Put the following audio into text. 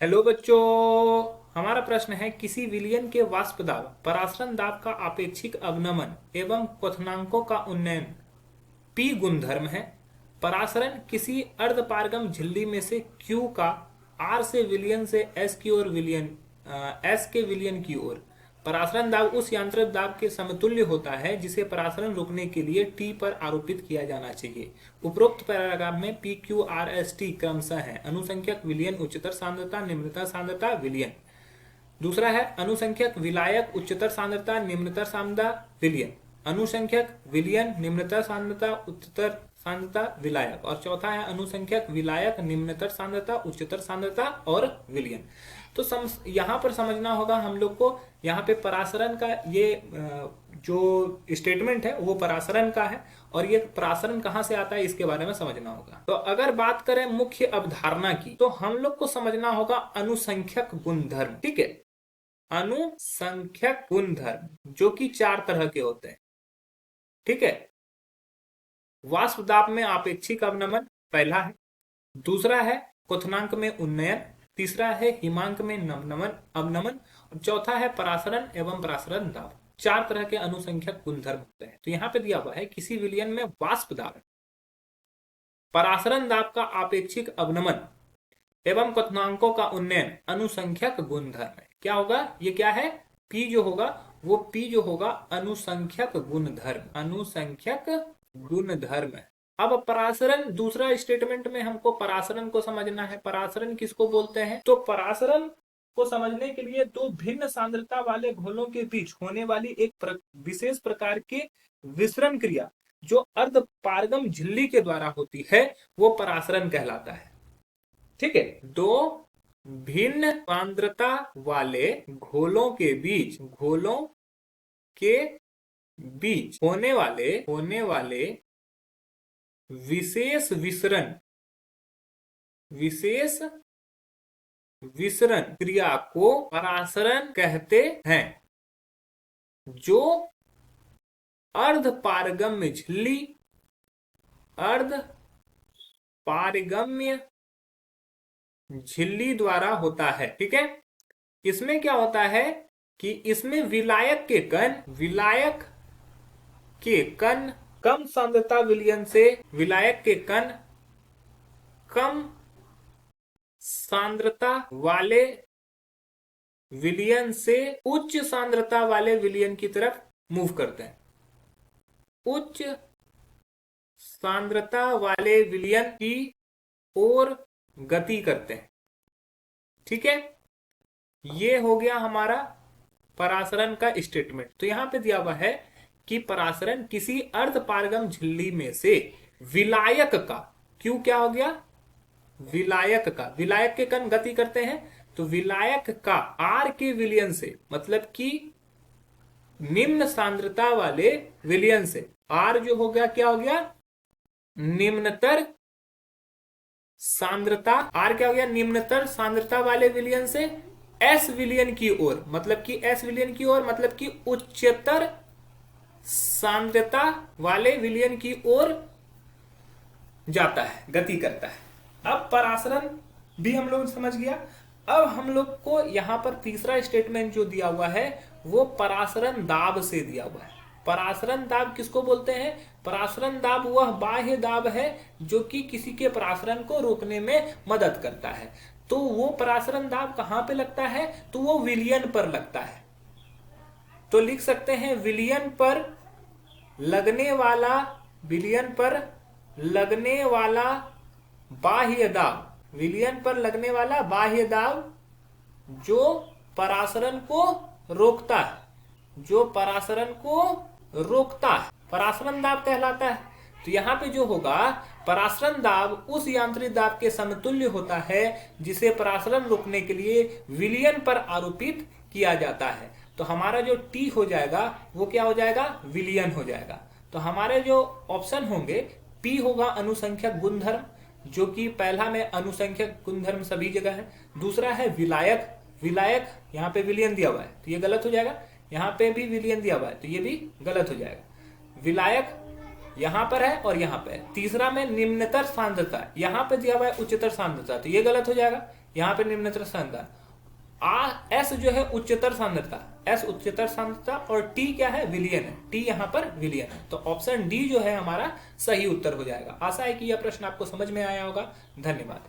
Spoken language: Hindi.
हेलो बच्चों। हमारा प्रश्न है किसी विलयन के वाष्प दाब परासरण दाब का आपेक्षिक अवनमन एवं क्वथनांकों का उन्नयन पी गुणधर्म है। परासरण किसी अर्धपारगम झिल्ली में से Q का R से विलयन से S की ओर विलयन S के विलयन की ओर परासरण दाब उस यांत्रिक दाब के समतुल्य होता है जिसे परासरण रोकने के लिए T पर आरोपित किया जाना चाहिए। उपरोक्त पैराग्राफ में P Q R S T क्रमशः है अनुसंख्यक विलयन उच्चतर सांद्रता निम्नतर सांद्रता विलयन। दूसरा है अनुसंख्यक विलायक उच्चतर सांद्रता निम्नतर सांद्रता विलयन। अनुसंख्यक विलयन निम्नतर सांद्रता उच्चतर सांद्रता विलायक। और चौथा है अनुसंख्यक विलायक निम्नतर सांद्रता उच्चतर सांद्रता और विलयन। तो यहाँ पर समझना होगा हम लोग को, यहाँ पे परासरण का ये जो स्टेटमेंट है वो परासरण का है और ये परासरण कहाँ से आता है इसके बारे में समझना होगा। तो अगर बात करें मुख्य अवधारणा की तो हम लोग को समझना होगा अनुसंख्यक गुणधर्म। ठीक है, अनुसंख्यक गुणधर्म जो कि 4 तरह के होते हैं। ठीक है, वाष्प दाब में आपेक्षिक अवनमन पहला है, दूसरा है क्वथनांक में उन्नयन, तीसरा है हिमांक में नवनमन अवनमन और चौथा है परासरण एवं परासरण दाब। 4 तरह के अनुसंख्यक गुणधर्म होते हैं। तो यहाँ पे दिया हुआ है किसी विलयन में वाष्प दाब परासरण दाब का आपेक्षिक अवनमन एवं क्वथनांकों का उन्नयन अनुसंख्यक गुणधर्म है। क्या होगा, ये क्या है, P जो होगा वो P जो होगा अनुसंख्यक गुणधर्म, अनुसंख्यक गुणधर्म है। अब परासरण दूसरा स्टेटमेंट में हमको परासरण को समझना है। परासरण किसको बोलते हैं, तो परासरण को समझने के लिए दो भिन्न सांद्रता वाले घोलों के बीच होने वाली एक विशेष प्रकार के विसरण क्रिया जो अर्धपारगम झिल्ली के द्वारा होती है वो परासरण कहलाता है। ठीक है, दो भिन्न सांद्रता वाले घोलों के बीच होने वाले विशेष विसरण क्रिया को परासरण कहते हैं जो अर्धपारगम्य झिल्ली द्वारा होता है। ठीक है, इसमें क्या होता है कि इसमें विलायक के कण कम सांद्रता विलयन से विलायक के कण कम सांद्रता वाले विलयन से उच्च सांद्रता वाले विलयन की तरफ मूव करते हैं, उच्च सांद्रता वाले विलयन की ओर गति करते हैं। ठीक है, ये हो गया हमारा परासरण का स्टेटमेंट। तो यहां पे दिया हुआ है कि परासरण किसी अर्धपारगम झिल्ली में से विलायक का, क्यों क्या हो गया, विलायक के कण गति करते हैं तो विलायक का आर के विलयन से, मतलब कि निम्न सांद्रता वाले विलयन से, आर जो हो गया क्या हो गया, निम्नतर सांद्रता, आर क्या हो गया, निम्नतर सांद्रता वाले विलयन से एस विलयन की ओर, मतलब कि एस विलयन की ओर मतलब कि उच्चतर सांद्रता वाले विलयन की ओर जाता है, गति करता है। अब परासरण भी हम लोग समझ गया। अब हम लोग को यहां पर तीसरा स्टेटमेंट जो दिया हुआ है वो परासरण दाब से दिया हुआ है। परासरण दाब किसको बोलते हैं, परासरण दाब वह बाह्य दाब है जो कि किसी के परासरण को रोकने में मदद करता है। तो वो परासरण दाब कहां पे लगता है, तो वो विलयन पर लगता है। तो लिख सकते हैं विलयन पर लगने वाला बाह्य दाब, विलयन पर लगने वाला बाह्य दाब जो परासरण को रोकता है, परासरण दाब कहलाता है। तो यहां पे जो होगा परासरण दाब उस यांत्रिक दाब के समतुल्य होता है जिसे परासरण रोकने के लिए विलयन पर आरोपित किया जाता है। तो हमारा जो टी हो जाएगा वो क्या हो जाएगा, विलयन हो जाएगा। तो हमारे जो ऑप्शन होंगे, पी होगा अनुसंख्यक गुणधर्म जो कि पहला में अनुसंख्यक गुणधर्म सभी जगह है, दूसरा है विलायक यहाँ पे विलयन दिया हुआ है तो ये गलत हो जाएगा, यहाँ पे भी विलयन दिया हुआ है तो ये भी गलत हो जाएगा। विलायक यहां पर है और यहां पे है। तीसरा में निम्नतर सांद्रता, यहां पे दिया हुआ है उच्चतर सांद्रता तो ये गलत हो जाएगा। यहाँ पे निम्नतर सांद्रता, एस जो है उच्चतर सांद्रता, एस उच्चतर सांद्रता, और टी क्या है, विलियन है, टी यहाँ पर विलियन है। तो ऑप्शन डी जो है हमारा सही उत्तर हो जाएगा। आशा है कि यह प्रश्न आपको समझ में आया होगा। धन्यवाद।